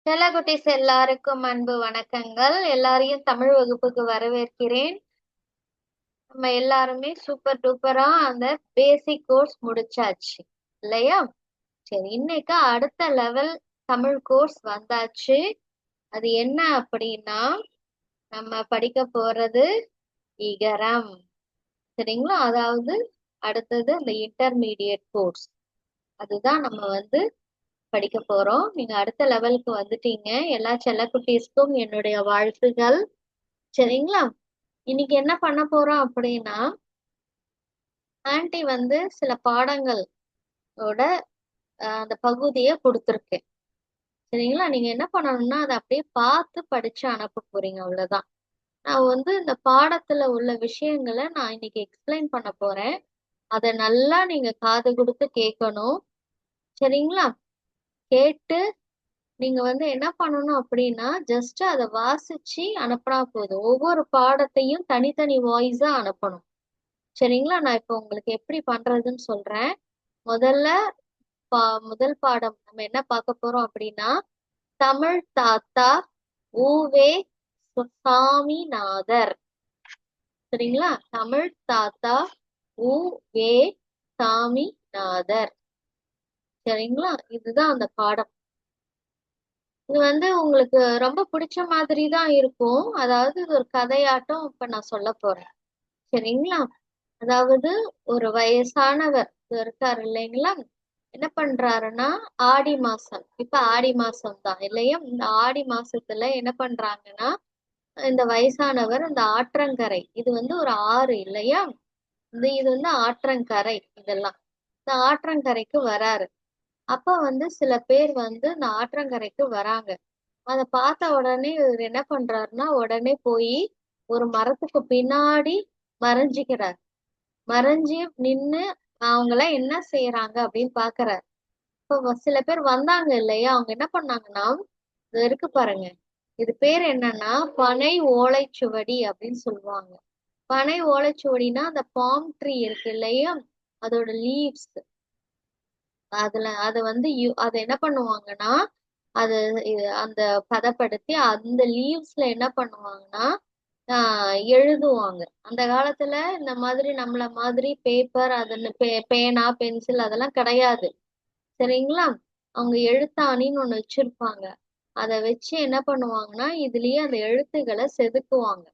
செல்லகுட்டீஸ் எல்லாருக்கும் அன்பு வணக்கங்கள். எல்லாரையும் தமிழ் வகுப்புக்கு வரவேற்கிறேன். நம்ம எல்லாருமே சூப்பர் டூப்பரா அந்த பேசிக் கோர்ஸ் முடிச்சாச்சு இல்லையா? சரி, இன்னைக்கு அடுத்த லெவல் தமிழ் கோர்ஸ் வந்தாச்சு. அது என்ன அப்படின்னா, நம்ம படிக்க போறது இகரம். சரிங்களா? அதாவது அடுத்தது அந்த இன்டர்மீடியட் கோர்ஸ். அதுதான் நம்ம படிக்க போறோம். நீங்க அடுத்த லெவலுக்கு வந்துட்டீங்க. எல்லா செல்லக்குட்டீஸ்க்கும் என்னுடைய வாழ்த்துகள். சரிங்களா? இன்னைக்கு என்ன பண்ண போறோம் அப்படின்னா, ஆன்ட்டி சில பாடங்களோட அந்த பகுதியை கொடுத்துருக்கேன். சரிங்களா? நீங்க என்ன பண்ணணும்னா அதை அப்படியே பார்த்து படிச்சு அனுப்ப போறீங்க, அவ்வளவுதான். நான் இந்த பாடத்துல உள்ள விஷயங்களை நான் இன்னைக்கு எக்ஸ்பிளைன் பண்ண போறேன். அதை நல்லா நீங்க காது கொடுத்து கேட்கணும். சரிங்களா? கேட்டு நீங்க என்ன பண்ணணும் அப்படின்னா, ஜஸ்ட் அதை வாசிச்சு அனுப்புனா போதும். ஒவ்வொரு பாடத்தையும் தனித்தனி வாய்ஸா அனுப்பணும். சரிங்களா? நான் இப்போ உங்களுக்கு எப்படி பண்றதுன்னு சொல்றேன். முதல்ல முதல் பாடம் நம்ம என்ன பார்க்க போறோம் அப்படின்னா, தமிழ் தாத்தா ஊவே சாமிநாதர். சரிங்களா? தமிழ் தாத்தா ஊவே சாமிநாதர். சரிங்களா? இதுதான் அந்த பாடம். இது உங்களுக்கு ரொம்ப பிடிச்ச மாதிரி தான் இருக்கும். அதாவது இது ஒரு கதையாட்டம் இப்ப நான் சொல்ல போறேன். சரிங்களா? அதாவது ஒரு வயசானவர் இருக்காரு இல்லைங்களா? என்ன பண்றாருன்னா, ஆடி மாசம், இப்ப ஆடி மாசம் தான் இல்லையா? இந்த ஆடி மாசத்துல என்ன பண்றாங்கன்னா, இந்த வயசானவர் இந்த ஆற்றங்கரை, இது ஒரு ஆறு இல்லையா? இது ஆற்றங்கரை. இதெல்லாம் இந்த ஆற்றங்கரைக்கு வராரு. அப்ப சில பேர் இந்த ஆற்றங்கரைக்கு வராங்க. அதை பார்த்த உடனே இவர் என்ன பண்றாருன்னா, உடனே போய் ஒரு மரத்துக்கு பின்னாடி மறைஞ்சுக்கிறார். மறைஞ்சு நின்னு அவங்கெல்லாம் என்ன செய்யறாங்க அப்படின்னு பாக்குறாரு. இப்போ சில பேர் வந்தாங்க இல்லையா? அவங்க என்ன பண்ணாங்கன்னா, இது இருக்கு பாருங்க, இது பேர் என்னன்னா பனை ஓலைச்சுவடி அப்படின்னு சொல்லுவாங்க. பனை ஓலைச்சுவடினா அந்த பாம் ட்ரீ இருக்கு இல்லையா? அதோட லீவ்ஸ். அதை அதை என்ன பண்ணுவாங்கன்னா, அது அந்த பதப்படுத்தி அந்த லீவ்ஸ்ல என்ன பண்ணுவாங்கன்னா எழுதுவாங்க. அந்த காலத்துல இந்த மாதிரி நம்மள மாதிரி பேப்பர் அதுன்னு பேனா பென்சில் அதெல்லாம் கிடையாது. சரிங்களா? அவங்க எழுத்தாணின்னு ஒண்ணு வச்சிருப்பாங்க. அதை வச்சு என்ன பண்ணுவாங்கன்னா, இதுலயே அந்த எழுத்துக்களை செதுக்குவாங்க.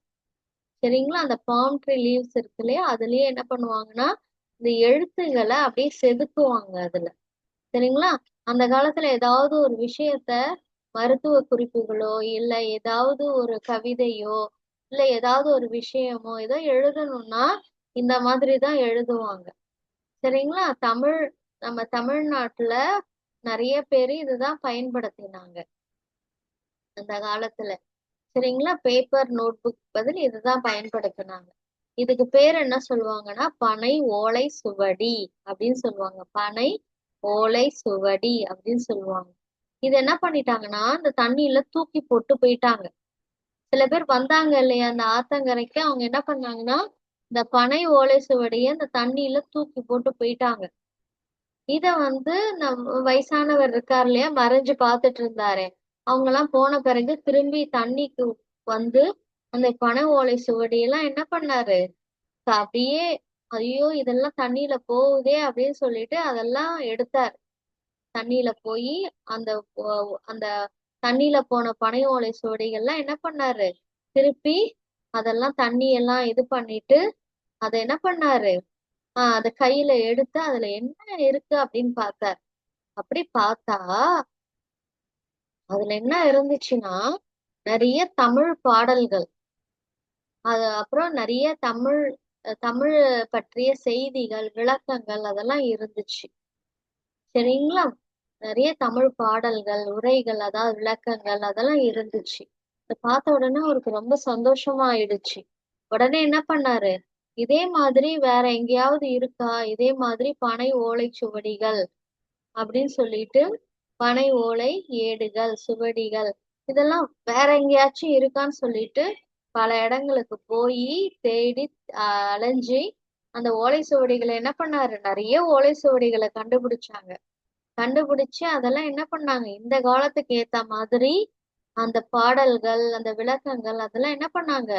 சரிங்களா? அந்த பாம் ட்ரீ லீவ்ஸ் இருக்கு இல்லையா? அதுலயே என்ன பண்ணுவாங்கன்னா, இந்த எழுத்துக்களை அப்படியே செதுக்குவாங்க அதுல. சரிங்களா? அந்த காலத்துல ஏதாவது ஒரு விஷயத்த மருத்துவ குறிப்புகளோ இல்ல ஏதாவது ஒரு கவிதையோ இல்ல ஏதாவது ஒரு விஷயமோ ஏதோ எழுதணும்னா இந்த மாதிரிதான் எழுதுவாங்க. சரிங்களா? நம்ம தமிழ்நாட்டுல நிறைய பேரு இதுதான் பயன்படுத்தினாங்க அந்த காலத்துல. சரிங்களா? பேப்பர் நோட் புக் பதில் இதுதான் பயன்படுத்தினாங்க. இதுக்கு பேர் என்ன சொல்லுவாங்கன்னா, பனை ஓலை சுவடி அப்படின்னு சொல்லுவாங்க. பனை ஓலை சுவடி அப்படின்னு சொல்லுவாங்க. இது என்ன பண்ணிட்டாங்கன்னா, இந்த தண்ணியில தூக்கி போட்டு போயிட்டாங்க. சில பேர் வந்தாங்க இல்லையா அந்த ஆத்தங்கரைக்கு, அவங்க என்ன பண்ணாங்கன்னா, இந்த பனை ஓலை சுவடிய இந்த தண்ணியில தூக்கி போட்டு போயிட்டாங்க. இத நம்ம வயசானவர் இருக்கார் இல்லையா, மறைஞ்சு பார்த்துட்டு இருந்தாரு. அவங்க எல்லாம் போன பிறகு திரும்பி தண்ணிக்கு வந்து அந்த பனை ஓலை சுவடியெல்லாம் என்ன பண்ணாரு, அப்படியே ஐயோ இதெல்லாம் தண்ணியில போகுதே அப்படின்னு சொல்லிட்டு அதெல்லாம் எடுத்தார். தண்ணியில போய் அந்த அந்த தண்ணியில போன பனை ஓலை சுவடிகள்லாம் என்ன பண்ணாரு, திருப்பி அதெல்லாம் தண்ணியெல்லாம் இது பண்ணிட்டு அதை என்ன பண்ணாரு, அத கையில எடுத்து அதுல என்ன இருக்கு அப்படின்னு பார்த்தார். அப்படி பார்த்தா அதுல என்ன இருந்துச்சுன்னா, நிறைய தமிழ் பாடல்கள், அது அப்புறம் நிறைய தமிழ் பற்றிய செய்திகள் விளக்கங்கள் அதெல்லாம் இருந்துச்சு. சரிங்களா? நிறைய தமிழ் பாடல்கள் உரைகள் அதாவது விளக்கங்கள் அதெல்லாம் இருந்துச்சு. இதை பார்த்த உடனே அவருக்கு ரொம்ப சந்தோஷமா ஆயிடுச்சு. உடனே என்ன பண்ணாரு, இதே மாதிரி வேற எங்கேயாவது இருக்கா இதே மாதிரி பனை ஓலைச்சுவடிகள் அப்படின்னு சொல்லிட்டு, பனை ஓலை ஏடுகள் சுவடிகள் இதெல்லாம் வேற எங்கேயாச்சும் இருக்கான்னு சொல்லிட்டு பல இடங்களுக்கு போய் தேடி அலைஞ்சி அந்த ஓலை சுவடிகளை என்ன பண்ணாரு, நிறைய ஓலை சுவடிகளை கண்டுபிடிச்சாங்க. கண்டுபிடிச்சு அதெல்லாம் என்ன பண்ணாங்க, இந்த காலத்துக்கு ஏத்த மாதிரி அந்த பாடல்கள், அந்த விளக்கங்கள் அதெல்லாம் என்ன பண்ணாங்க,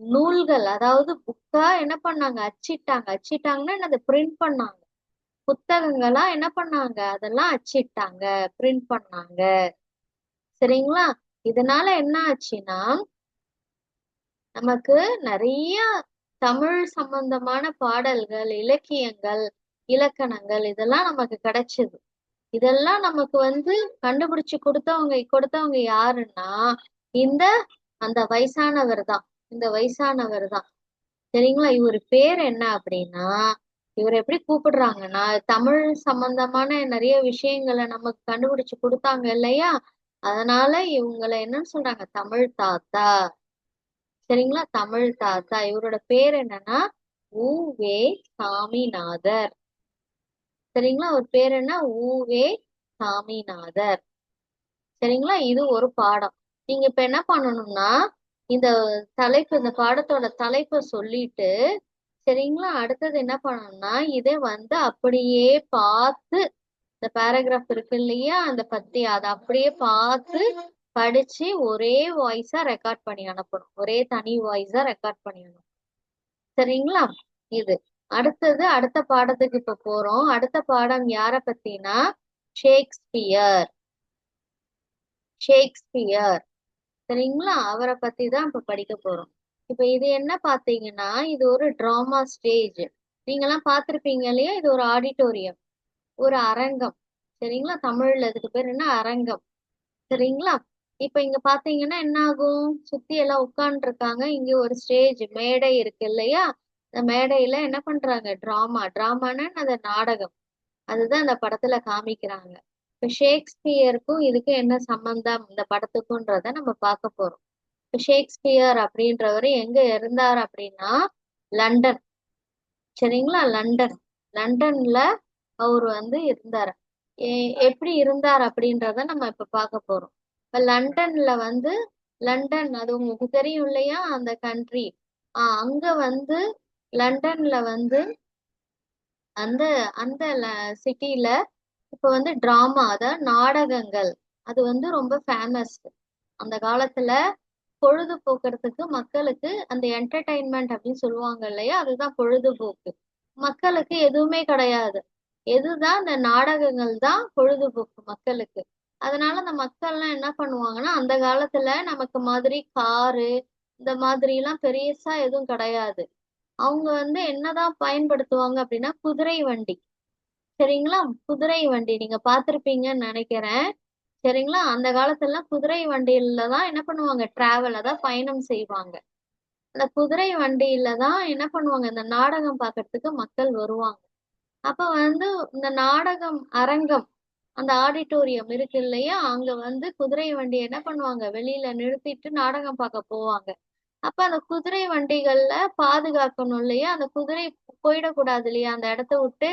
நூல்கள் அதாவது புக்கா என்ன பண்ணாங்க, அச்சிட்டாங்க. அச்சிட்டாங்கன்னா என்னது, பிரிண்ட் பண்ணாங்க. புத்தகங்களா என்ன பண்ணாங்க, அதெல்லாம் அச்சிட்டாங்க, பிரிண்ட் பண்ணாங்க. சரிங்களா? இதனால என்ன ஆச்சுன்னா, நமக்கு நிறைய தமிழ் சம்பந்தமான பாடல்கள், இலக்கியங்கள், இலக்கணங்கள் இதெல்லாம் நமக்கு கிடைச்சது. இதெல்லாம் நமக்கு கண்டுபிடிச்சு கொடுத்தவங்க யாருன்னா, இந்த அந்த வயசானவர் தான். இந்த வயசானவர் தான். சரிங்களா? இவர் பேர் என்ன அப்படின்னா, இவர் எப்படி கூப்பிடுறாங்கன்னா, தமிழ் சம்பந்தமான நிறைய விஷயங்களை நமக்கு கண்டுபிடிச்சு கொடுத்தாங்க இல்லையா, அதனால இவங்களை என்னன்னு சொல்றாங்க, தமிழ் தாத்தா. சரிங்களா? தமிழ் தாத்தா. இவரோட பேர் என்னன்னா உ.வே. சாமிநாதர். சரிங்களா? அவர் பேர் என்ன, உ.வே. சாமிநாதர். சரிங்களா? இது ஒரு பாடம். நீங்க இப்ப என்ன பண்ணணும்னா, இந்த இந்த பாடத்தோட தலைப்பை சொல்லிட்டு, சரிங்களா, அடுத்தது என்ன பண்ணணும்னா, இதை அப்படியே பார்த்து, இந்த பேராகிராஃப் இருக்கு இல்லையா, அந்த பத்தி அதை அப்படியே பார்த்து படிச்சு ஒரே வாய்ஸா ரெக்கார்ட் பண்ணி அனுப்பணும். ஒரே தனி வாய்ஸா ரெக்கார்ட் பண்ணி அனுப்பணும். சரிங்களா? இது அடுத்தது அடுத்த பாடத்துக்கு இப்ப போறோம். அடுத்த பாடம் யார பத்தினா, ஷேக்ஸ்பியர். ஷேக்ஸ்பியர். சரிங்களா? அவரை பத்தி தான் இப்ப படிக்க போறோம். இப்ப இது என்ன பாத்தீங்கன்னா, இது ஒரு டிராமா ஸ்டேஜ். நீங்க எல்லாம் பாத்திருப்பீங்க இல்லையா, இது ஒரு ஆடிட்டோரியம், ஒரு அரங்கம். சரிங்களா? தமிழ்ல இதுக்கு பேர் என்ன, அரங்கம். சரிங்களா? இப்ப இங்க பாத்தீங்கன்னா என்ன ஆகும், சுத்தி எல்லாம் உட்கார்ந்து இருக்காங்க. இங்க ஒரு ஸ்டேஜ் மேடை இருக்கு இல்லையா, இந்த மேடையில என்ன பண்றாங்க, டிராமான்னு அந்த நாடகம், அதுதான் இந்த படத்துல காமிக்கிறாங்க. இப்ப ஷேக்ஸ்பியருக்கும் இதுக்கும் என்ன சம்பந்தம் இந்த படத்துக்கும்ன்றத நம்ம பார்க்க போறோம். இப்ப ஷேக்ஸ்பியர் அப்படின்றவரு எங்க இருந்தார் அப்படின்னா, லண்டன். சரிங்களா? லண்டன். லண்டன்ல அவர் இருந்தாரு. எப்படி இருந்தார் அப்படின்றத நம்ம இப்ப பார்க்க போறோம். இப்ப லண்டன்ல லண்டன் அது உங்களுக்கு தெரியும் இல்லையா, அந்த கண்ட்ரி. அங்க லண்டன்ல அந்த அந்த சிட்டில இப்ப டிராமா, அதாவது நாடகங்கள், அது ரொம்ப ஃபேமஸ். அந்த காலத்துல பொழுதுபோக்குறதுக்கு மக்களுக்கு அந்த என்டர்டைன்மெண்ட் அப்படின்னு சொல்லுவாங்க இல்லையா, அதுதான் பொழுதுபோக்கு. மக்களுக்கு எதுவுமே கிடையாது. எதுதான், இந்த நாடகங்கள் தான் பொழுதுபோக்கு மக்களுக்கு. அதனால அந்த மக்கள்லாம் என்ன பண்ணுவாங்கன்னா, அந்த காலத்துல நமக்கு மாதிரி காரு இந்த மாதிரி எல்லாம் பெரியசா எதுவும் கிடையாது. அவங்க என்னதான் பயன்படுத்துவாங்க அப்படின்னா, குதிரை வண்டி. சரிங்களா? குதிரை வண்டி நீங்க பார்த்திருப்பீங்கன்னு நினைக்கிறேன். சரிங்களா? அந்த காலத்துல குதிரை வண்டியில தான் என்ன பண்ணுவாங்க, டிராவல், அதான் பயணம் செய்வாங்க. அந்த குதிரை வண்டியில தான் என்ன பண்ணுவாங்க, இந்த நாடகம் பார்க்கறதுக்கு மக்கள் வருவாங்க. அப்ப இந்த நாடகம் அரங்கம், அந்த ஆடிட்டோரியம் இருக்கு இல்லையா, அங்க குதிரை வண்டி என்ன பண்ணுவாங்க, வெளியில நிறுத்திட்டு நாடகம் பார்க்க போவாங்க. அப்ப அந்த குதிரை வண்டிகள்ல பாதுகாக்கணும் இல்லையா, அந்த குதிரை போயிடக்கூடாது இல்லையா அந்த இடத்த விட்டு,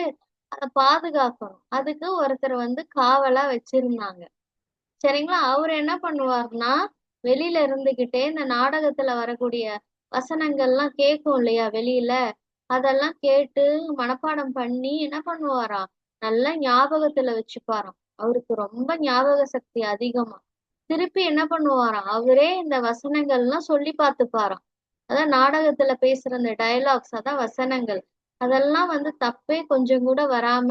அதை பாதுகாக்கணும். அதுக்கு ஒருத்தர் காவலா வச்சிருந்தாங்க. சரிங்களா? அவர் என்ன பண்ணுவார்னா, வெளியில இருந்துகிட்டே இந்த நாடகத்துல வரக்கூடிய வசனங்கள்லாம் கேட்கும் இல்லையா வெளியில, அதெல்லாம் கேட்டு மனப்பாடம் பண்ணி என்ன பண்ணுவாராம், நல்லா ஞாபகத்துல வச்சுப்பாராம். அவருக்கு ரொம்ப ஞாபக சக்தி அதிகமா. திருப்பி என்ன பண்ணுவாராம், அவரே இந்த வசனங்கள்லாம் சொல்லி பார்த்துப்பாராம். அதான் நாடகத்துல பேசுற இந்த டயலாக்ஸ், அதான் வசனங்கள், அதெல்லாம் தப்பே கொஞ்சம் கூட வராம,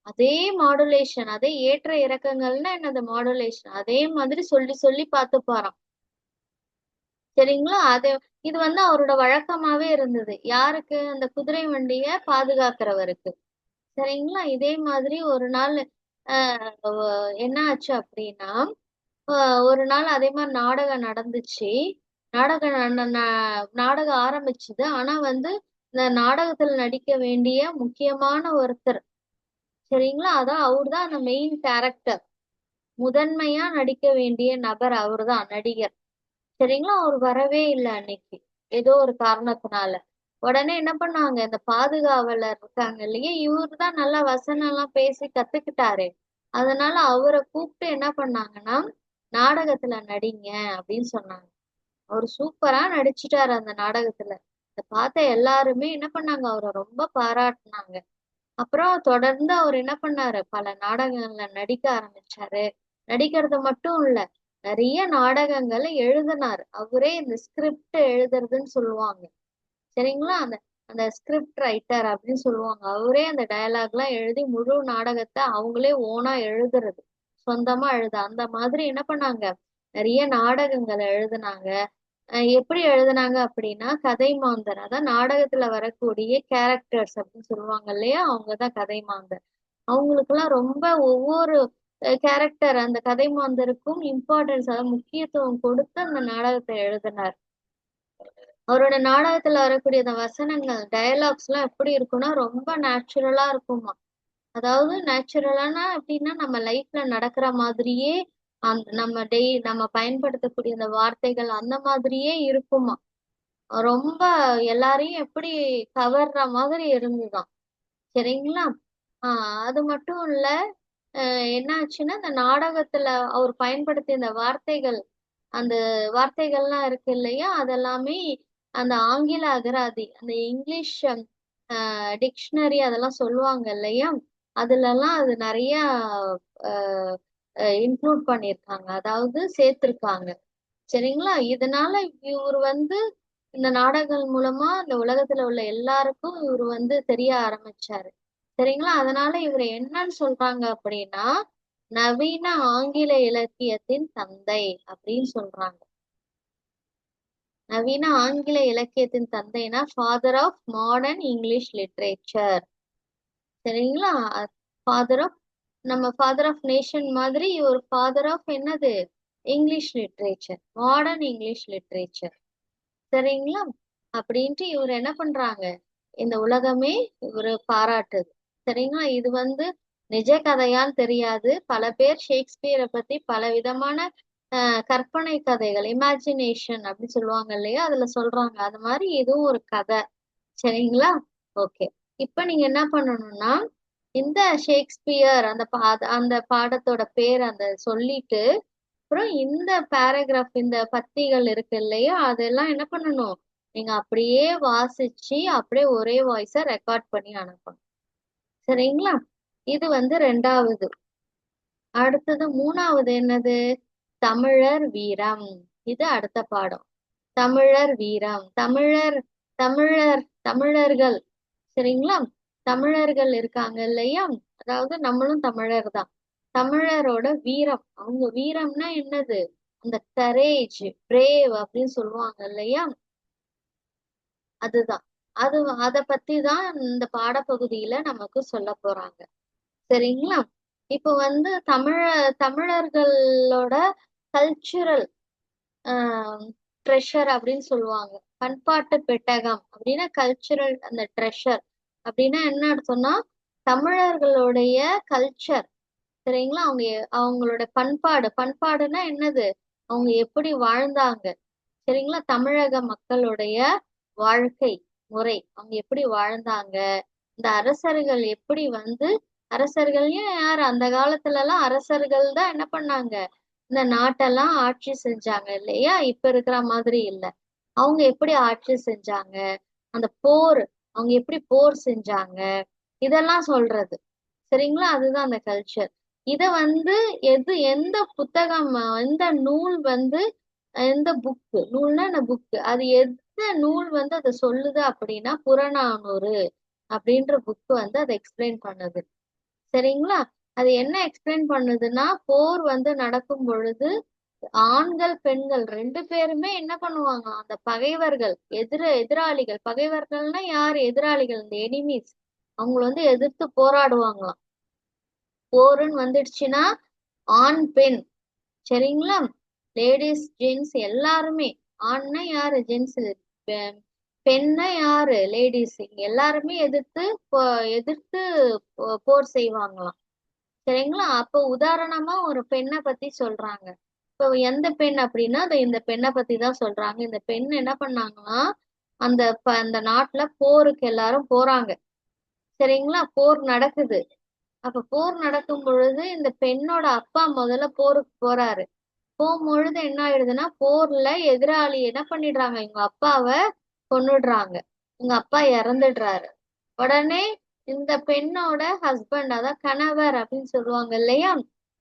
அதே மாடுலேஷன், அதே ஏற்ற இறக்கங்கள்னா என்னது மாடுலேஷன், அதே மாதிரி சொல்லி சொல்லி பார்த்துப்பாராம். சரிங்களா? இது அவரோட வழக்கமாவே இருந்தது. யாருக்கு, அந்த குதிரை வண்டிய பாதுகாக்கிறவருக்கு. சரிங்களா? இதே மாதிரி ஒரு நாள் என்ன ஆச்சு அப்படின்னா, ஒரு நாள் அதே மாதிரி நாடகம் நடந்துச்சு. நாடகம் ஆரம்பிச்சுது. ஆனா இந்த நாடகத்துல நடிக்க வேண்டிய முக்கியமான ஒருத்தர், சரிங்களா, அதான் அவர்தான் அந்த மெயின் கேரக்டர், முதன்மையா நடிக்க வேண்டிய நபர் அவர்தான் நடிகர். சரிங்களா? அவர் வரவே இல்லை அன்னைக்கு, ஏதோ ஒரு காரணத்தினால. உடனே என்ன பண்ணாங்க, இந்த பாதுகாவலர் இருக்காங்க இல்லையா, இவரு தான் நல்லா வசனம் எல்லாம் பேசி கத்துக்கிட்டாரு. அதனால அவரை கூப்பிட்டு என்ன பண்ணாங்கன்னா, நாடகத்துல நடிங்க அப்படின்னு சொன்னாங்க. அவர் சூப்பரா நடிச்சுட்டாரு அந்த நாடகத்துல. இத பார்த்த எல்லாருமே என்ன பண்ணாங்க, அவரை ரொம்ப பாராட்டுனாங்க. அப்புறம் தொடர்ந்து அவர் என்ன பண்ணாரு, பல நாடகங்கள்ல நடிக்க ஆரம்பிச்சாரு. நடிக்கிறது மட்டும் இல்ல, நிறைய நாடகங்களை எழுதினாரு. அவரே இந்த ஸ்கிரிப்ட் எழுதுறதுன்னு சொல்லுவாங்க. சரிங்களா? அந்த அந்த ஸ்கிரிப்ட் ரைட்டர் அப்படின்னு சொல்லுவாங்க. அவரே அந்த டயலாக் எல்லாம் எழுதி முழு நாடகத்தை அவங்களே ஓனா எழுதுறது. சொந்தமா அந்த மாதிரி என்ன பண்ணாங்க? நிறைய நாடகங்களை எழுதுனாங்க. எப்படி எழுதுனாங்க அப்படின்னா, கதை மாந்தர். அதான் நாடகத்துல வரக்கூடிய கேரக்டர்ஸ் அப்படின்னு சொல்லுவாங்க இல்லையா? அவங்கதான் கதை மாந்தர். அவங்களுக்கெல்லாம் ரொம்ப ஒவ்வொரு கேரக்டர் அந்த கதை மாந்தருக்கும் இம்பார்ட்டன்ஸ், அதாவது முக்கியத்துவம் கொடுத்து அந்த நாடகத்தை எழுதினார். அவரோட நாடகத்துல வரக்கூடிய அந்த வசனங்கள், டயலாக்ஸ் எல்லாம் எப்படி இருக்கும்னா ரொம்ப நேச்சுரலா இருக்குமா. அதாவது நேச்சுரலானா எப்படின்னா நம்ம லைஃப்ல நடக்கிற மாதிரியே அந்த நம்ம பயன்படுத்தக்கூடிய அந்த வார்த்தைகள் அந்த மாதிரியே இருக்குமா. ரொம்ப எல்லாரையும் எப்படி கவர்ற மாதிரி இருந்துதான். சரிங்களா? அது மட்டும் இல்ல, என்ன ஆச்சுன்னா இந்த நாடகத்துல அவர் பயன்படுத்திய இந்த வார்த்தைகள், அந்த வார்த்தைகள்லாம் இருக்கு இல்லையா, அதெல்லாமே அந்த ஆங்கில அகராதி, அந்த இங்கிலீஷ் டிக்ஷனரி அதெல்லாம் சொல்லுவாங்க இல்லையா, அதுலலாம் அது நிறைய இன்க்ளூட் பண்ணியிருக்காங்க, அதாவது சேர்த்திருக்காங்க. சரிங்களா? இதனால இவர் வந்து இந்த நாடகங்கள் மூலமா இந்த உலகத்துல உள்ள எல்லாருக்கும் இவர் வந்து தெரிய ஆரம்பிச்சாரு. சரிங்களா? அதனால இவர் என்னன்னு சொல்றாங்க அப்படின்னா, நவீன ஆங்கில இலக்கியத்தின் தந்தை அப்படின்னு சொல்றாங்க. நவீன ஆங்கில இலக்கியத்தின் தந்தைனா father of modern English literature. சரிங்களா? ஃபாதர் ஆஃப், நம்ம ஃபாதர் ஆஃப் நேஷன் மாதிரி ஒரு ஃபாதர் ஆஃப் என்னது, English literature, modern English literature. சரிங்களா? அப்படின்ட்டு இவர் என்ன பண்றாங்க, இந்த உலகமே இவரு பாராட்டுது. சரிங்களா? இது வந்து நிஜ கதையான்னு தெரியாது. பல பேர் ஷேக்ஸ்பியரை பத்தி பல விதமான கற்பனை கதைகள், இமேஜினேஷன் அப்படின்னு சொல்லுவாங்க இல்லையா, அதுல சொல்றாங்க. அது மாதிரி இதுவும் ஒரு கதை. சரிங்களா? ஓகே. இப்ப நீங்க என்ன பண்ணணும்னா, இந்த ஷேக்ஸ்பியர் அந்த பாடத்தோட பேர் அந்த சொல்லிட்டு, அப்புறம் இந்த பேராகிராஃப், இந்த பத்திகள் இருக்கு இல்லையா, அதெல்லாம் என்ன பண்ணணும், நீங்க அப்படியே வாசிச்சு அப்படியே ஒரே வாய்ஸா ரெக்கார்ட் பண்ணி அனுப்பணும். சரிங்களா? இது வந்து ரெண்டாவது. அடுத்தது மூணாவது என்னது, தமிழர் வீரம். இது அடுத்த பாடம். தமிழர் வீரம், தமிழர்கள். சரிங்களா? தமிழர்கள் இருக்காங்க இல்லையா, அதாவது நம்மளும் தமிழர் தான். தமிழரோட வீரம், அவங்க வீரம்னா என்னது, அந்த கரேஜ், பிரேவ் அப்படின்னு சொல்லுவாங்க இல்லையா, அதுதான். அது அத பத்தி தான் இந்த பாடப்பகுதியில நமக்கு சொல்ல போறாங்க. சரிங்களா? இப்போ வந்து தமிழர்களோட கல்ச்சுரல் ட்ரெஷர் அப்படின்னு சொல்லுவாங்க. பண்பாட்டு பெட்டகம் அப்படின்னா கல்ச்சுரல் அந்த ட்ரெஷர் அப்படின்னா என்ன அர்த்தம்னா, தமிழர்களுடைய கல்ச்சர். சரிங்களா? அவங்களோட பண்பாடுன்னா என்னது, அவங்க எப்படி வாழ்ந்தாங்க. சரிங்களா? தமிழக மக்களுடைய வாழ்க்கை முறை, அவங்க எப்படி வாழ்ந்தாங்க, இந்த அரசர்கள் எப்படி வந்து, அரசர்கள்லயும் யார், அந்த காலத்துல எல்லாம் அரசர்கள் தான் என்ன பண்ணாங்க, இந்த நாட்டெல்லாம் ஆட்சி செஞ்சாங்க இல்லையா, இப்ப இருக்கிற மாதிரி இல்ல. அவங்க எப்படி ஆட்சி செஞ்சாங்க, அந்த போர், அவங்க எப்படி போர் செஞ்சாங்க, இதெல்லாம் சொல்றது. சரிங்களா? அதுதான் அந்த கல்ச்சர். இத வந்து எந்த புத்தகம், எந்த நூல் வந்து, எந்த புக்கு, நூல்னா என்ன புக்கு, அது எந்த நூல் வந்து அதை சொல்லுது அப்படின்னா, புறநானூறு அப்படின்ற புக்கு வந்து அதை எக்ஸ்பிளைன் பண்ணுது. சரிங்களா? அது என்ன எக்ஸ்பிளைன் பண்ணுதுன்னா, போர் வந்து நடக்கும் பொழுது ஆண்கள் பெண்கள் ரெண்டு பேருமே என்ன பண்ணுவாங்க, அந்த பகைவர்கள், எதிராளிகள், பகைவர்கள்னா யாரு, எதிராளிகள், இந்த எனிமீஸ், அவங்கள வந்து எதிர்த்து போராடுவாங்களாம். போருன்னு வந்துடுச்சுன்னா ஆண் பெண். சரிங்களா? லேடிஸ் ஜென்ஸ் எல்லாருமே, ஆண்னா யாரு ஜென்ஸ், பெண்ணா யாரு லேடிஸ், எல்லாருமே எதிர்த்து போர் செய்வாங்களாம். சரிங்களா? அப்போ உதாரணமா ஒரு பெண்ணை பத்தி சொல்றாங்க. இப்போ எந்த பெண் அப்படின்னா, அது இந்த பெண்ணை பத்தி தான் சொல்றாங்க. இந்த பெண் என்ன பண்ணாங்கன்னா, அந்த நாட்டுல போருக்கு எல்லாரும் போறாங்க. சரிங்களா? போர் நடக்குது. அப்ப போர் நடக்கும் பொழுது இந்த பெண்ணோட அப்பா முதல்ல போருக்கு போறாரு. போகும்பொழுது என்ன ஆயிடுதுன்னா, போர்ல எதிராளி என்ன பண்ணிடுறாங்க, இவங்க அப்பாவை கொன்னுடுறாங்க. இவங்க அப்பா இறந்துடுறாரு. உடனே இந்த பெண்ணோட ஹஸ்பண்ட், அதான் கணவர் அப்படின்னு சொல்லுவாங்க இல்லையா,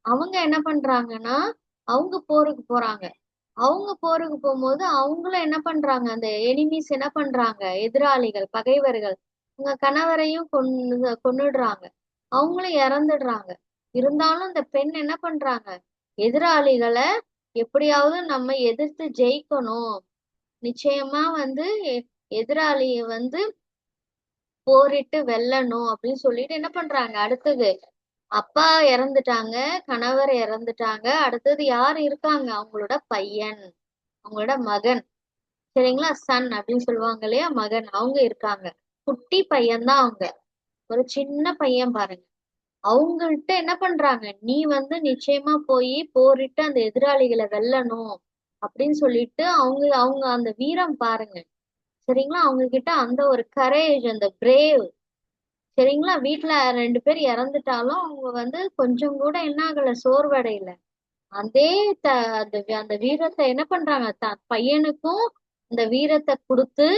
அவங்க என்ன பண்றாங்கன்னா அவங்க போருக்கு போறாங்க. அவங்க போருக்கு போகும்போது அவங்களும் என்ன பண்றாங்க, அந்த எனிமீஸ் என்ன பண்றாங்க, எதிராளிகள், பகைவர்கள் உங்க கணவரையும் கொன்னுடுறாங்க. அவங்களும் இறந்துடுறாங்க. இருந்தாலும் இந்த பெண் என்ன பண்றாங்க, எதிராளிகளை எப்படியாவது நம்ம எதிர்த்து ஜெயிக்கணும், நிச்சயமா வந்து எதிராளிய வந்து போரிட்டு வெல்லணும் அப்படின்னு சொல்லிட்டு என்ன பண்றாங்க, அடுத்தது அப்பா இறந்துட்டாங்க, கணவர் இறந்துட்டாங்க, அடுத்தது யார் இருக்காங்க, அவங்களோட பையன், அவங்களோட மகன், சரிங்களா, சன் அப்படின்னு சொல்லுவாங்க இல்லையா, மகன், அவங்க இருக்காங்க. குட்டி பையன் தான் அவங்க, ஒரு சின்ன பையன் பாருங்க. அவங்கள்ட்ட என்ன பண்றாங்க, நீ வந்து நிச்சயமா போய் போரிட்டு அந்த எதிராளிகளை வெல்லணும் அப்படின்னு சொல்லிட்டு அவங்க அவங்க அந்த வீரம் பாருங்க. சரிங்களா, அவங்க கிட்ட அந்த ஒரு கரேஜ், அந்த பிரேவ். சரிங்களா, வீட்டுல 2 பேர் இறந்துட்டாலும் அவங்க வந்து கொஞ்சம் கூட என்ன ஆகல, சோர்வடையல. அதே த அந்த அந்த வீரத்தை என்ன பண்றாங்க, பையனுக்கும் அந்த வீரத்தை கொடுத்து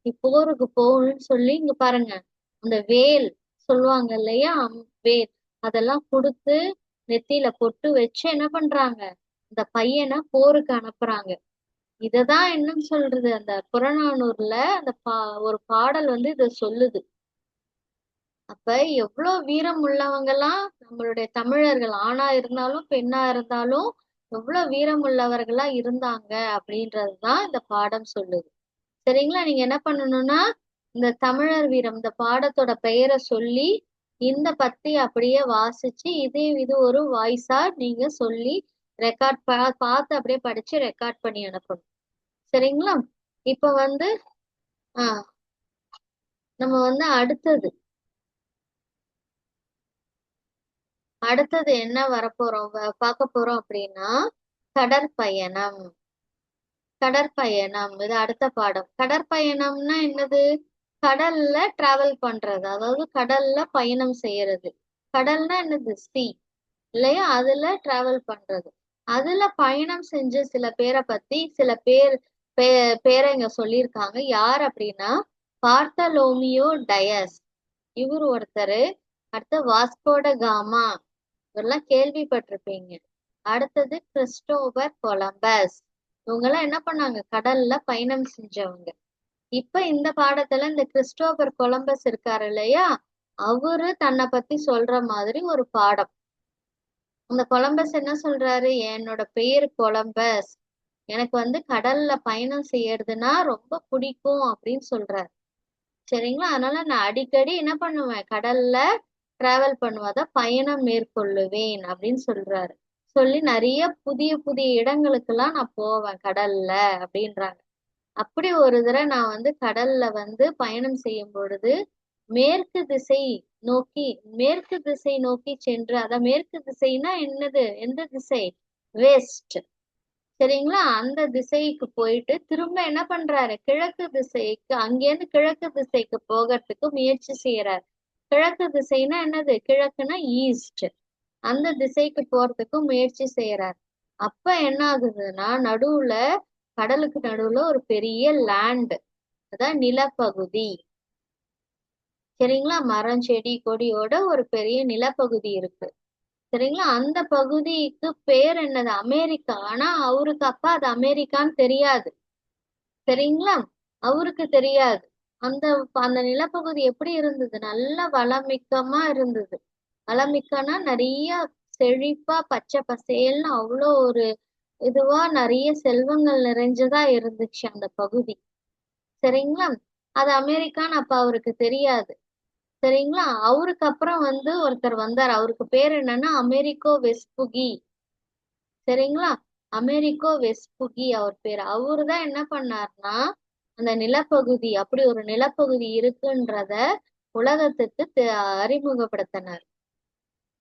நீ போருக்கு போகணும்னு சொல்லி, இங்க பாருங்க அந்த வேல் சொல்லுவாங்க இல்லையா, வேல், அதெல்லாம் கொடுத்து நெத்தியில பொட்டு வச்சு என்ன பண்றாங்க, இந்த பையனை போருக்கு அனுப்புறாங்க. இததான் என்னன்னு சொல்றது, அந்த புறநானூர்ல அந்த ஒரு பாடல் வந்து இத சொல்லுது. அப்ப எவ்வளவு வீரம் உள்ளவங்கலாம் நம்மளுடைய தமிழர்கள், ஆணா இருந்தாலும் பெண்ணா இருந்தாலும் எவ்வளவு வீரம் உள்ளவர்களா இருந்தாங்க அப்படின்றதுதான் இந்த பாடம் சொல்லுது. சரிங்களா, நீங்க என்ன பண்ணணும்னா இந்த தமிழர் வீரம், இந்த பாடத்தோட பெயரை சொல்லி இந்த பத்தி அப்படியே வாசிச்சு இது ஒரு வாய்ஸா நீங்க சொல்லி ரெக்கார்ட் பார்த்து அப்படியே படிச்சு ரெக்கார்ட் பண்ணி அனுப்பணும். சரிங்களா, இப்ப வந்து ஆஹ் நம்ம வந்து அடுத்தது என்ன வரப்போறோம், பார்க்க போறோம் அப்படின்னா கடற்பயணம். கடற்பயணம் இது அடுத்த பாடம். கடற்பயணம்னா என்னது, கடல்ல டிராவல் பண்றது, அதாவது கடல்ல பயணம் செய்யறது. கடல்னா என்னது, சி இல்லையா, அதுல டிராவல் பண்றது. அதுல பயணம் செஞ்ச சில பேரை பத்தி சில பேரை இங்க சொல்லியிருக்காங்க. யார் அப்படின்னா பார்த்தலோமியோ டயஸ், இவர் ஒருத்தர். அடுத்து வாஸ்கோட காமா, இதெல்லாம் கேள்விப்பட்டிருப்பீங்க. அடுத்தது கிறிஸ்டோபர் கொலம்பஸ், இவங்கெல்லாம் என்ன பண்ணாங்க, கடல்ல பயணம் செஞ்சவங்க. இப்ப இந்த பாடத்துல இந்த கிறிஸ்டோபர் கொலம்பஸ் இருக்காரு இல்லையா, அவரு தன்னை பத்தி சொல்ற மாதிரி ஒரு பாடம். அந்த கொலம்பஸ் என்ன சொல்றாரு, என்னோட பெயர் கொலம்பஸ், எனக்கு வந்து கடல்ல பயணம் செய்யறதுன்னா ரொம்ப பிடிக்கும் அப்படின்னு சொல்றாரு. சரிங்களா, அதனால நான் அடிக்கடி என்ன பண்ணுவேன், கடல்ல டிராவல் பண்ணுவத பயணம் மேற்கொள்ளுவேன் அப்படின்னு சொல்றாரு. சொல்லி நிறைய புதிய புதிய இடங்களுக்கெல்லாம் நான் போவேன் கடல்ல அப்படின்றாங்க. அப்படி ஒரு தடவை நான் வந்து கடல்ல வந்து பயணம் செய்யும் பொழுது மேற்கு திசை நோக்கி மேற்கு திசை நோக்கி சென்று, அத மேற்கு திசைனா என்னது, எந்த திசை, வெஸ்ட். சரிங்களா, அந்த திசைக்கு போயிட்டு திரும்ப என்ன பண்றாரு, கிழக்கு திசைக்கு, அங்கேருந்து கிழக்கு திசைக்கு போகிறதுக்கு முயற்சி செய்யறாரு. கிழக்கு திசைனா என்னது, கிழக்குனா ஈஸ்ட், அந்த திசைக்கு போறதுக்கு முயற்சி செய்யறாரு. அப்ப என்ன ஆகுதுன்னா நடுவுல, கடலுக்கு நடுவுல ஒரு பெரிய லேண்ட், அதான் நிலப்பகுதி. சரிங்களா, மரம் செடி கொடியோட ஒரு பெரிய நிலப்பகுதி இருக்கு. சரிங்களா, அந்த பகுதிக்கு பேர் என்னது, அமெரிக்கா. ஆனா அவருக்கு அப்பா அது அமெரிக்கான்னு தெரியாது. சரிங்களா, அவருக்கு தெரியாது. அந்த அந்த நிலப்பகுதி எப்படி இருந்தது, நல்ல வளமிக்கமா இருந்தது. வளமிக்கனா நிறைய செழிப்பா பச்சை பசேல்னு அவ்வளோ ஒரு இதுவா நிறைய செல்வங்கள் நிறைஞ்சதா இருந்துச்சு அந்த பகுதி. சரிங்களா, அது அமெரிக்கான்னு அப்ப அவருக்கு தெரியாது. சரிங்களா, அவருக்கு அப்புறம் வந்து ஒருத்தர் வந்தார், அவருக்கு பேர் என்னன்னா அமெரிக்கோ வெஸ்புகி. சரிங்களா, அமெரிக்கோ வெஸ்புகி அவர் பேர். அவரு தான் என்ன பண்ணார்னா அந்த நிலப்பகுதி, அப்படி ஒரு நிலப்பகுதி இருக்குன்றத உலகத்துக்கு அறிமுகப்படுத்தினார்.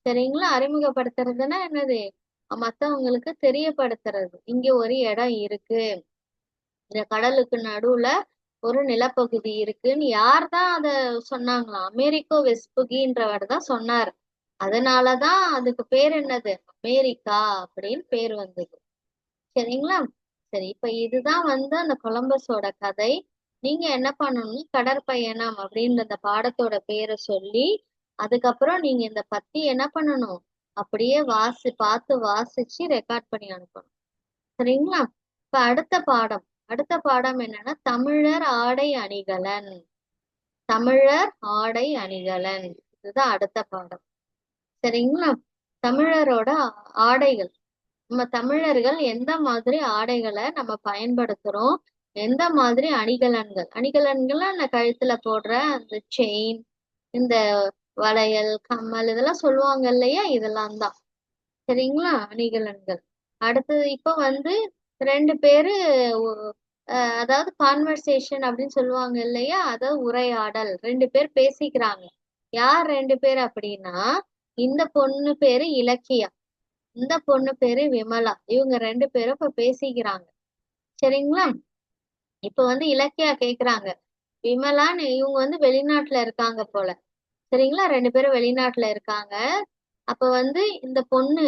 சரிங்களா, அறிமுகப்படுத்துறதுன்னா என்னது, மத்தவங்களுக்கு தெரியப்படுத்துறது, இங்க ஒரு இடம் இருக்கு, இந்த கடலுக்கு நடுவுல ஒரு நிலப்பகுதி இருக்குன்னு. யார் தான் அத சொன்னாங்களாம், அமெரிக்கோ வெஸ்புகின்றவர் தான் சொன்னார். அதனாலதான் அதுக்கு பேர் என்னது, அமெரிக்கா அப்படின்னு பேர் வந்தது. சரிங்களா, சரி, இப்ப இதுதான் வந்து அந்த கொலம்பஸோட கதை. நீங்க என்ன பண்ணணும், கடற்பயணம் அப்படின்ற அந்த பாடத்தோட பேரை சொல்லி அதுக்கப்புறம் நீங்க இந்த பத்தி என்ன பண்ணணும், அப்படியே பார்த்து வாசிச்சு ரெக்கார்ட் பண்ணி அனுப்பணும். சரிங்களா? இப்ப அடுத்த பாடம் என்னன்னா தமிழர் ஆடை அணிகலன். தமிழர் ஆடை அணிகலன், இதுதான் அடுத்த பாடம். சரிங்களா? தமிழரோட ஆடைகள், நம்ம தமிழர்கள் எந்த மாதிரி ஆடைகளை நம்ம பயன்படுத்துறோம், எந்த மாதிரி அணிகலன்கள் அந்த கழுத்துல போடுற அந்த செயின், இந்த வளையல் கம்மல் இதெல்லாம் சொல்லுவாங்க இல்லையா, இதெல்லாம் தான். சரிங்களா? அணிகலன்கள். அடுத்தது இப்ப வந்து ரெண்டு பேரு அதாவது கான்வர்சேஷன் அப்படின்னு சொல்லுவாங்க இல்லையா, அதாவது உரையாடல், ரெண்டு பேர் பேசிக்கிறாங்க. யார் ரெண்டு பேர் அப்படின்னா, இந்த பொண்ணு பேரு இலக்கியா, இந்த பொண்ணு பேரு விமலா. இவங்க ரெண்டு பேரும் இப்ப பேசிக்கிறாங்க. சரிங்களா? இப்ப வந்து இலக்கியா கேக்குறாங்க, விமலான்னு இவங்க வந்து வெளிநாட்டுல இருக்காங்க போல. சரிங்களா? ரெண்டு பேரும் வெளிநாட்டுல இருக்காங்க. அப்ப வந்து இந்த பொண்ணு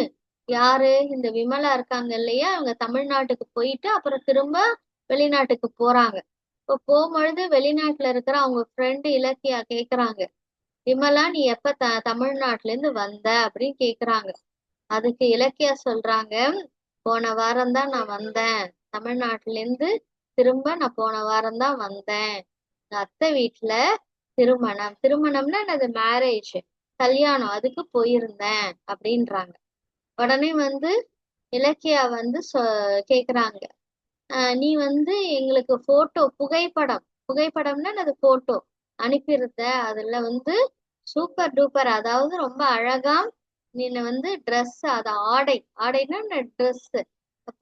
யாரு, இந்த விமலா இருக்காங்க இல்லையா, அவங்க தமிழ்நாட்டுக்கு போயிட்டு அப்புறம் திரும்ப வெளிநாட்டுக்கு போறாங்க. இப்போ போகும்பொழுது வெளிநாட்டுல இருக்கிற அவங்க ஃப்ரெண்டு இலக்கியா கேக்குறாங்க, விமலா நீ எப்ப தமிழ்நாட்டுல இருந்து வந்த அப்படின்னு கேக்குறாங்க. அதுக்கு இலக்கியா சொல்றாங்க, போன வாரம் தான் நான் வந்தேன் தமிழ்நாட்டுல இருந்து. திரும்ப நான் போன வாரம் தான் வந்தேன். எங்க அத்தை வீட்டுல திருமணம்னா என்னது, மேரேஜ், கல்யாணம், அதுக்கு போயிருந்தேன் அப்படின்றாங்க. உடனே வந்து இலக்கியா வந்து கேக்குறாங்க, நீ வந்து எங்களுக்கு போட்டோ புகைப்படம்னா அது போட்டோ அனுப்பியிருந்த, அதுல வந்து சூப்பர் டூப்பர், அதாவது ரொம்ப அழகா நீ வந்து ட்ரெஸ், அது ஆடைன்னா ட்ரெஸ்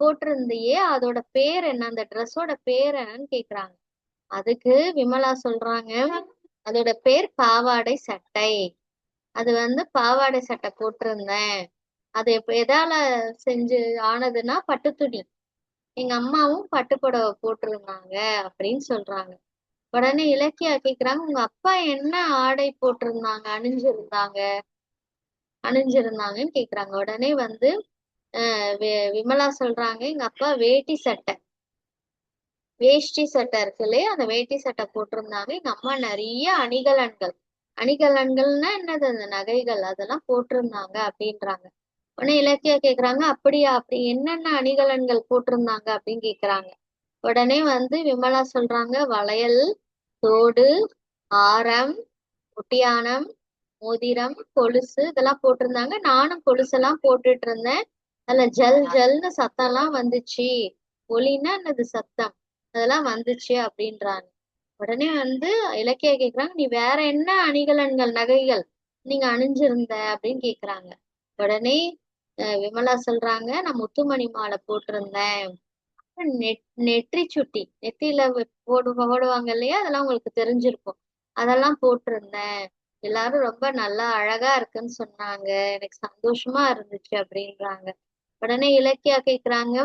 போட்டிருந்தியே, அதோட பேர் என்ன, அந்த ட்ரெஸ்ஸோட பேர் என்னன்னு கேக்குறாங்க. அதுக்கு விமலா சொல்றாங்க, அதோட பேர் பாவாடை சட்டை. அது வந்து பாவாடை சட்டை போட்டிருந்தேன். அது இப்ப எதால செஞ்சு ஆனதுன்னா பட்டுத்துணி. எங்க அம்மாவும் பட்டுப்புடவை போட்டிருந்தாங்க அப்படின்னு சொல்றாங்க. உடனே இலக்கியா கேக்குறாங்க, உங்க அப்பா என்ன ஆடை போட்டிருந்தாங்க, அணிஞ்சிருந்தாங்கன்னு கேக்குறாங்க. உடனே வந்து விமலா சொல்றாங்க, எங்க அப்பா வேஷ்டி சட்டை இருக்கு இல்லையா, அந்த வேட்டி சட்டை போட்டிருந்தாங்க. எங்க அம்மா நிறைய அணிகலன்கள்னா என்னது, அந்த நகைகள் அதெல்லாம் போட்டிருந்தாங்க அப்படின்றாங்க. உடனே இலக்கியா கேக்குறாங்க, அப்படியா, அப்படி என்னென்ன அணிகலன்கள் போட்டிருந்தாங்க அப்படின்னு கேக்குறாங்க. உடனே வந்து விமலா சொல்றாங்க, வளையல், தோடு, ஆரம், ஒட்டியானம், மோதிரம், கொலுசு இதெல்லாம் போட்டிருந்தாங்க. நானும் கொலுசெல்லாம் போட்டுட்டு இருந்தேன். அதுல ஜல் ஜல்னு சத்தம் எல்லாம் வந்துச்சு. ஒலின்னா என்னது, சத்தம், அதெல்லாம் வந்துச்சு அப்படின்றாங்க. உடனே வந்து இலக்கியா கேக்குறாங்க, நீ வேற என்ன நகைகள் நீங்க அணிஞ்சிருந்த அப்படின்னு கேக்குறாங்க. உடனே விமலா சொல்றாங்க, நான் முத்துமணி மாலை போட்டிருந்தேன். நெற்றி சுட்டி, நெத்தியில போடுவாங்க இல்லையா, அதெல்லாம் உங்களுக்கு தெரிஞ்சிருக்கும். அதெல்லாம் போட்டிருந்தேன். எல்லாரும் ரொம்ப நல்லா அழகா இருக்குன்னு சொன்னாங்க, எனக்கு சந்தோஷமா இருந்துச்சு அப்படின்றாங்க. உடனே இலக்கியா கேக்குறாங்க,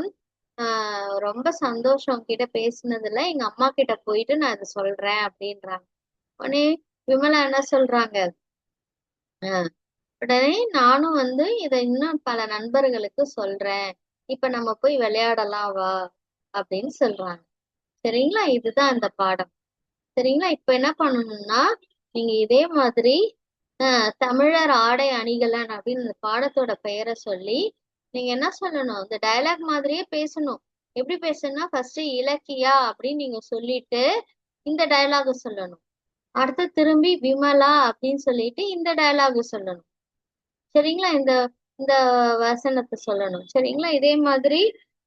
ரொம்ப சந்தோஷம் கிட்ட பேசினதுல, எங்க அம்மா கிட்ட போயிட்டு நான் இதை சொல்றேன் அப்படின்றாங்க. உடனே விமலா என்ன சொல்றாங்க, ஆஹ் உடனே நானும் வந்து இதை இன்னும் பல நண்பர்களுக்கு சொல்றேன், இப்ப நம்ம போய் விளையாடலாம் வா அப்படின்னு சொல்றாங்க. சரிங்களா? இதுதான் அந்த பாடம். சரிங்களா? இப்ப என்ன பண்ணணும்னா, நீங்க இதே மாதிரி தமிழர் ஆடை அணிகலன் அப்படின்னு இந்த பாடத்தோட பெயரை சொல்லி நீங்க என்ன சொல்லணும், இந்த டயலாக் மாதிரியே பேசணும். எப்படி பேசணும்னா, ஃபர்ஸ்ட் இலக்கியா அப்படின்னு நீங்க சொல்லிட்டு இந்த டயலாக சொல்லணும். அடுத்து திரும்பி விமலா அப்படின்னு சொல்லிட்டு இந்த டயலாக சொல்லணும். சரிங்களா? இந்த இந்த வசனத்தை சொல்லணும். சரிங்களா? இதே மாதிரி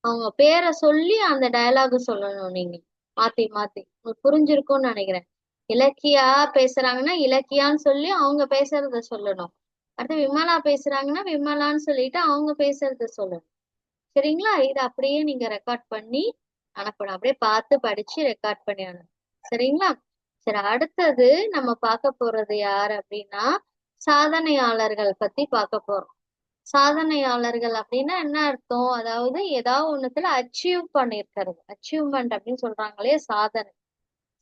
அவங்க பேரை சொல்லி அந்த டயலாக் சொல்லணும். நீங்க மாத்தி மாத்தி, உங்களுக்கு புரிஞ்சிருக்கும்னு நினைக்கிறேன். இலக்கியா பேசுறாங்கன்னா இலக்கியான்னு சொல்லி அவங்க பேசுறத சொல்லணும். அடுத்து விமலா பேசுறாங்கன்னா விமலான்னு சொல்லிட்டு அவங்க பேசுறத சொல்லணும். சரிங்களா? இது அப்படியே நீங்க ரெக்கார்ட் பண்ணி அனுப்பணும். அப்படியே பார்த்து படிச்சு ரெக்கார்ட் பண்ணி அனுப்பணும். சரிங்களா? சரி, அடுத்தது நம்ம பார்க்க போறது யாரு அப்படின்னா, சாதனையாளர்கள் பத்தி பார்க்க போறோம். சாதனையாளர்கள் அப்படின்னா என்ன அர்த்தம், அதாவது ஏதாவது ஒண்ணுத்துல அச்சீவ் பண்ணிருக்கிறது, அச்சீவ்மெண்ட் அப்படின்னு சொல்றாங்களே, சாதனை.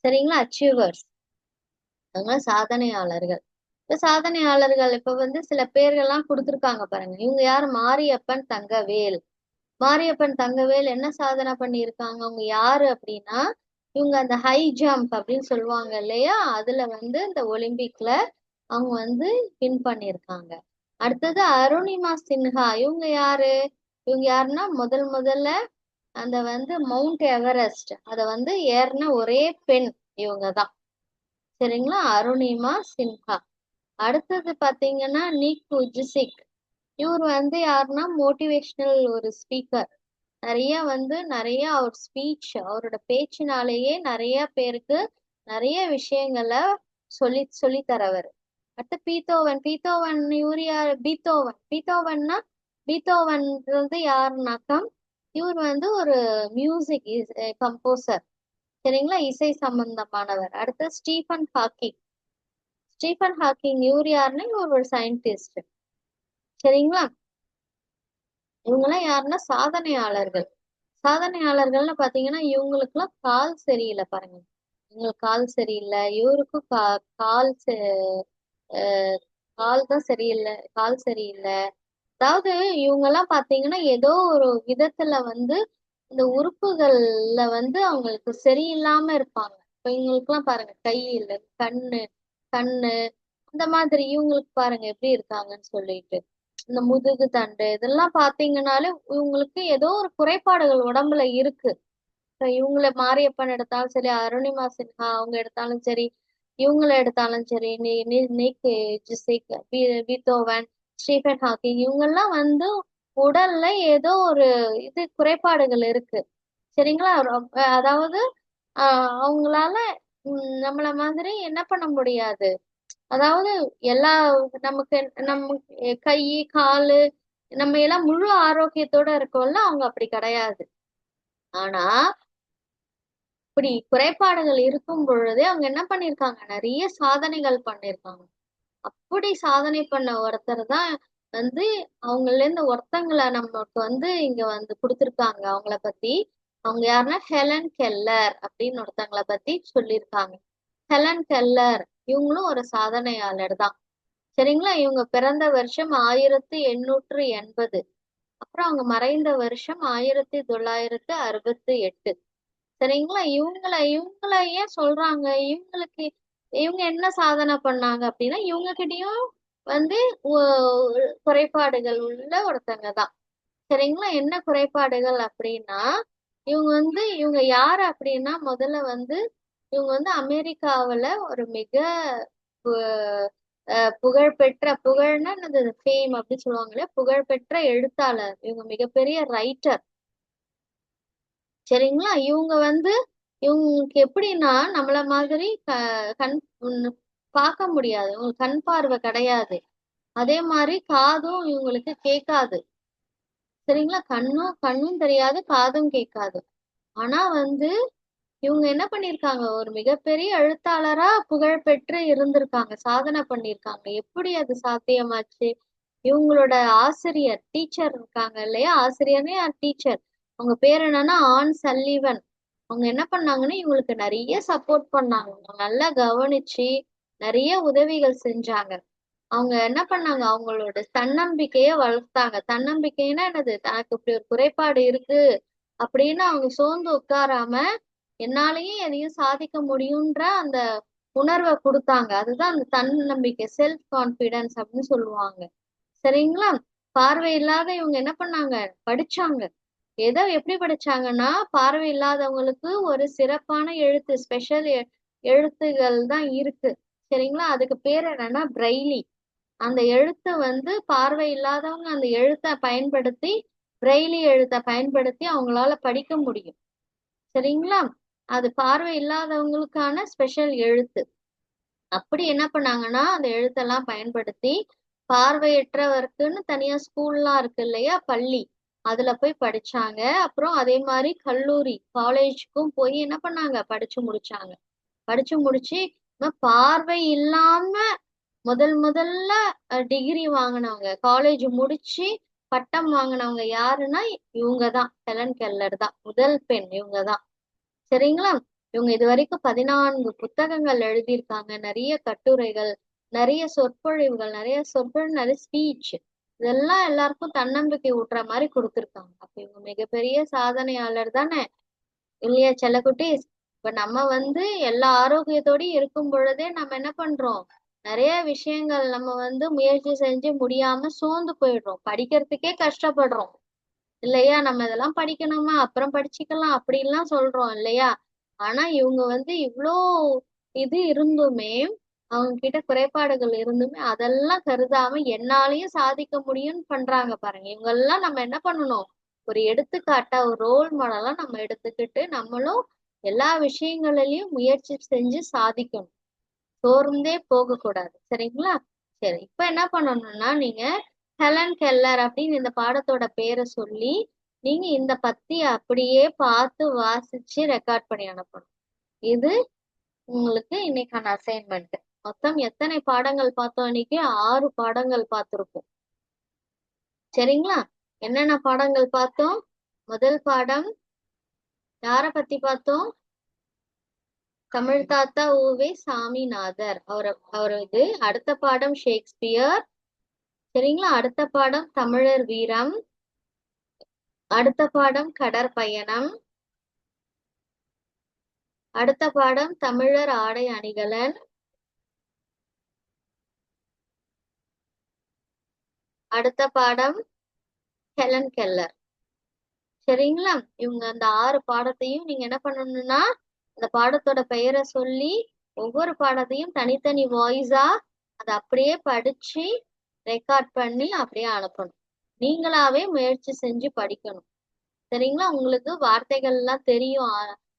சரிங்களா? அச்சீவர்ஸ், அவங்க சாதனையாளர்கள். இப்ப சாதனையாளர்கள் இப்ப வந்து சில பேர்கள்லாம் கொடுத்துருக்காங்க பாருங்க. இவங்க யார், மாரியப்பன் தங்கவேல். மாரியப்பன் தங்கவேல் என்ன சாதனை பண்ணியிருக்காங்க, அவங்க யாரு அப்படின்னா, இவங்க அந்த ஹை ஜம்ப் அப்படின்னு சொல்லுவாங்க இல்லையா, அதுல வந்து இந்த ஒலிம்பிக்ல அவங்க வந்து வின் பண்ணியிருக்காங்க. அடுத்தது அருணிமா சின்ஹா. இவங்க யாரு? இவங்க யாருன்னா முதல்ல அந்த வந்து மவுண்ட் எவரெஸ்ட் அத வந்து ஏறின ஒரே பெண் இவங்க தான். சரிங்களா, அருணிமா சின்ஹா. அடுத்தது பாத்தீங்கன்னா நீக் உஜ்சிக். இவர் வந்து யாருன்னா மோட்டிவேஷனல் ஒரு ஸ்பீக்கர். நிறைய அவர் ஸ்பீச், அவரோட பேச்சினாலேயே நிறைய பேருக்கு நிறைய விஷயங்களை சொல்லி தரவர். அடுத்து பீத்தோவன் இவர் யார்? பீத்தோவன்னா பீத்தோவன் வந்து யாருனாக்கா, இவர் வந்து ஒரு மியூசிக் கம்போசர். சரிங்களா, இசை சம்பந்தமானவர். அடுத்து ஸ்டீஃபன் ஹாக்கிங் இவர் யாருன்னா இவர் ஒரு சயின்டிஸ்ட். சரிங்களா, இவங்கெல்லாம் யாருன்னா சாதனையாளர்கள். சாதனையாளர்கள்னு பாத்தீங்கன்னா இவங்களுக்குலாம் கால் சரியில்லை பாருங்க. இவங்களுக்கு கால் சரியில்லை, இவருக்கும் கால் அஹ் கால் தான் சரியில்லை, கால் சரியில்லை. அதாவது இவங்க எல்லாம் பாத்தீங்கன்னா ஏதோ ஒரு விதத்துல வந்து இந்த உறுப்புகள்ல வந்து அவங்களுக்கு சரியில்லாம இருப்பாங்க. இப்ப இவங்களுக்கு எல்லாம் பாருங்க கை இல்லை, கண்ணு அந்த மாதிரி இவங்களுக்கு பாருங்க எப்படி இருக்காங்கன்னு சொல்லிட்டு. இந்த முதுகு தண்டு இதெல்லாம் பாத்தீங்கன்னாலே இவங்களுக்கு ஏதோ ஒரு குறைபாடுகள் உடம்புல இருக்கு. இப்ப இவங்கள மாரியப்பன் எடுத்தாலும் சரி, அருணிமா சின்ஹா அவங்க எடுத்தாலும் சரி, இவங்கள எடுத்தாலும் சரி, நிக் ஜிசிக், பீத்தோவன், ஸ்டீஃபன் ஹாக்கிங் இவங்கெல்லாம் வந்து உடல்ல ஏதோ ஒரு இது குறைபாடுகள் இருக்கு. சரிங்களா, அதாவது அவங்களால நம்மள மாதிரி என்ன பண்ண முடியாது. அதாவது எல்லா நமக்கு கை காலு நம்ம எல்லாம் முழு ஆரோக்கியத்தோட இருக்கோம்ல, அவங்க அப்படி கிடையாது. ஆனா இப்படி குறைபாடுகள் இருக்கும் பொழுதே அவங்க என்ன பண்ணிருக்காங்க, நிறைய சாதனைகள் பண்ணிருக்காங்க. அப்படி சாதனை பண்ண ஒருத்தர் தான் வந்து அவங்கள இருந்து ஒருத்தங்களை நமக்கு வந்து இங்க வந்து கொடுத்துருக்காங்க. அவங்கள பத்தி அவங்க யாருன்னா ஹெலன் கெல்லர் அப்படின்னு ஒருத்தங்களை பத்தி சொல்லியிருக்காங்க. ஹெலன் கெல்லர் இவங்களும் ஒரு சாதனையாளர் தான். சரிங்களா, இவங்க பிறந்த வருஷம் 1880. அப்புறம் அவங்க மறைந்த வருஷம் 1968. சரிங்களா, இவங்கள ஏன் சொல்றாங்க? இவங்க என்ன சாதனை பண்ணாங்க அப்படின்னா இவங்க கிட்டயும் வந்து குறைபாடுகள் உள்ள ஒருத்தங்க தான். சரிங்களா, என்ன குறைபாடுகள் அப்படின்னா இவங்க யாரு அப்படின்னா முதல்ல வந்து இவங்க வந்து அமெரிக்காவுல ஒரு மிக புகழ்னா என்னது, ஃபேம் அப்படின்னு சொல்லுவாங்களே, புகழ்பெற்ற எழுத்தாளர். இவங்க மிகப்பெரிய ரைட்டர். சரிங்களா, இவங்க வந்து இவங்களுக்கு எப்படின்னா நம்மள மாதிரி கண் பார்க்க முடியாது, இவங்களுக்கு கண் பார்வை கிடையாது. அதே மாதிரி காதும் இவங்களுக்கு கேட்காது. சரிங்களா, கண்ணும் தெரியாது, காதும் கேட்காது. ஆனா வந்து இவங்க என்ன பண்ணிருக்காங்க, ஒரு மிகப்பெரிய எழுத்தாளரா புகழ் பெற்று இருந்திருக்காங்க, சாதனை பண்ணிருக்காங்க. எப்படி அது சாத்தியமாச்சு? இவங்களோட ஆசிரியர், டீச்சர் இருக்காங்க இல்லையா, ஆசிரியர்னே டீச்சர், அவங்க பேர் என்னன்னா ஆன் சல்லிவன். அவங்க என்ன பண்ணாங்கன்னா இவங்களுக்கு நிறைய சப்போர்ட் பண்ணாங்க, நல்லா கவனிச்சு நிறைய உதவிகள் செஞ்சாங்க. அவங்க என்ன பண்ணாங்க, அவங்களோட தன்னம்பிக்கைய வளர்த்தாங்க. தன்னம்பிக்கைன்னா என்னது, தனக்கு இப்படி ஒரு குறைபாடு இருக்கு அப்படின்னு அவங்க சோர்ந்து உட்காராம என்னாலயும் எதையும் சாதிக்க முடியும்ன்ற அந்த உணர்வை கொடுத்தாங்க. அதுதான் அந்த தன்னம்பிக்கை, செல்ஃப் கான்பிடன்ஸ் அப்படின்னு சொல்லுவாங்க. சரிங்களா, பார்வை இல்லாத இவங்க என்ன பண்ணாங்க, படிச்சாங்க. ஏதோ எப்படி படிச்சாங்கன்னா பார்வை இல்லாதவங்களுக்கு ஒரு சிறப்பான எழுத்து, ஸ்பெஷல் எழுத்துகள் தான் இருக்கு. சரிங்களா, அதுக்கு பேர் என்னன்னா பிரெய்லி. அந்த எழுத்தை வந்து பார்வை இல்லாதவங்க அந்த எழுத்தை பயன்படுத்தி, பிரெய்லி எழுத்தை பயன்படுத்தி அவங்களால படிக்க முடியும். சரிங்களா, அது பார்வை இல்லாதவங்களுக்கான ஸ்பெஷல் எழுத்து. அப்படி என்ன பண்ணாங்கன்னா அந்த எழுத்தெல்லாம் பயன்படுத்தி பார்வையற்றவருக்குன்னு தனியா ஸ்கூல்லாம் இருக்கு இல்லையா, பள்ளி, அதுல போய் படிச்சாங்க. அப்புறம் அதே மாதிரி காலேஜுக்கும் போய் என்ன பண்ணாங்க, படிச்சு முடிச்சாங்க. படிச்சு முடிச்சு பார்வை இல்லாம முதல்ல டிகிரி வாங்கினவங்க, காலேஜ் முடிச்சு பட்டம் வாங்கினவங்க யாருன்னா இவங்கதான், ஹெலன் கெல்லர் தான் முதல் பெண், இவங்கதான். சரிங்களா, இவங்க இது வரைக்கும் 14 புத்தகங்கள் எழுதியிருக்காங்க, நிறைய கட்டுரைகள், நிறைய ஸ்பீச், இதெல்லாம் எல்லாருக்கும் தன்னம்பிக்கை ஊட்டுற மாதிரி கொடுத்துருக்காங்க. அப்ப இவங்க மிகப்பெரிய சாதனையாளர் தானே, இல்லையா செல்லக்குட்டி? இப்ப நம்ம எல்லா ஆரோக்கியத்தோடயும் இருக்கும் பொழுதே நம்ம என்ன பண்றோம், நிறைய விஷயங்கள் நம்ம முயற்சி செஞ்சு முடியாம சோர்ந்து போயிடுறோம், படிக்கிறதுக்கே கஷ்டப்படுறோம் இல்லையா? நம்ம இதெல்லாம் படிக்கணுமா, அப்புறம் படிச்சுக்கலாம் அப்படின்லாம் சொல்றோம் இல்லையா? ஆனா இவங்க இவ்ளோ இது இருந்துமே, அவங்க கிட்ட குறைபாடுகள் இருந்துமே அதெல்லாம் கருதாம என்னாலயும் சாதிக்க முடியும்னு பண்றாங்க பாருங்க. இவங்க எல்லாம் நம்ம என்ன பண்ணணும், ஒரு எடுத்துக்காட்டா ஒரு ரோல் மாடலா நம்ம எடுத்துக்கிட்டு நம்மளும் எல்லா விஷயங்களிலையும் முயற்சி செஞ்சு சாதிக்கணும். சோர்ந்தே போக கூடாது. சரிங்களா? சரி, இப்ப என்ன பண்ணணும்னா நீங்க ஹெலன் கெல்லர் அப்படின்னு இந்த பாடத்தோட பேரை சொல்லி நீங்க இந்த பத்தி அப்படியே பார்த்து வாசிச்சு ரெக்கார்ட் பண்ணி அனுப்பணும். இது உங்களுக்கு இன்னைக்கான அசைன்மெண்ட். மொத்தம் எத்தனை பாடங்கள் பார்த்தோம் இன்னைக்கு? 6 பாடங்கள் பார்த்திருக்கோம். சரிங்களா? என்னென்ன பாடங்கள் பார்த்தோம்? முதல் பாடம் யார பத்தி பார்த்தோம்? தமிழ் தாத்தா ஊவே சாமிநாதர் அவர் இது. அடுத்த பாடம் ஷேக்ஸ்பியர். சரிங்களா? அடுத்த பாடம் தமிழர் வீரம். அடுத்த பாடம் கடற்பயணம். அடுத்த பாடம் தமிழர் ஆடை அணிகலன். அடுத்த பாடம் ஹெலன் கெல்லர். சரிங்களா? இவங்க அந்த 6 பாடத்தையும் நீங்க என்ன பண்ணணும்னா அந்த பாடத்தோட பெயரை சொல்லி ஒவ்வொரு பாடத்தையும் தனித்தனி வாய்ஸா அதை அப்படியே படிச்சு ரெக்கார்ட் பண்ணி அப்படியே அனுப்பணும். நீங்களாவே முயற்சி செஞ்சு படிக்கணும். சரிங்களா? உங்களுக்கு வார்த்தைகள் எல்லாம் தெரியும்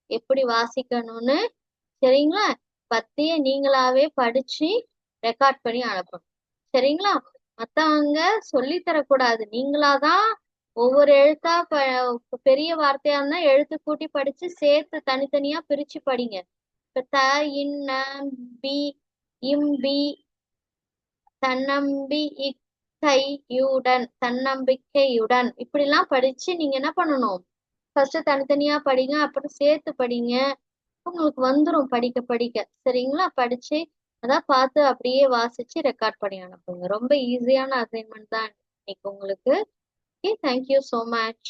எப்படி வாசிக்கணும்னு. சரிங்களா? பத்திய நீங்களாவே படிச்சு ரெக்கார்ட் பண்ணி அனுப்பணும். சரிங்களா? மத்தவங்க சொல்லி தரக்கூடாது, நீங்களாதான் ஒவ்வொரு எழுத்தா பெரிய வார்த்தையா இருந்தா எழுத்து கூட்டி படிச்சு சேர்த்து தனித்தனியா பிரிச்சு படிங்க. இப்ப த, இன்ன, பி, இம்பி, தன்னம்பி, இக்கையுடன், தன்னம்பிக்கையுடன் இப்படி எல்லாம் படிச்சு நீங்க என்ன பண்ணணும், ஃபர்ஸ்ட் தனித்தனியா படிங்க, அப்புறம் சேர்த்து படிங்க. உங்களுக்கு வந்துரும் படிக்க படிக்க. சரிங்களா? படிச்சு அதான் பார்த்து அப்படியே வாசிச்சு ரெக்கார்ட் பண்ணி அனுப்புங்க. ரொம்ப ஈஸியான அசைன்மெண்ட் தான் இன்னைக்கு உங்களுக்கு. Okay, thank you so much.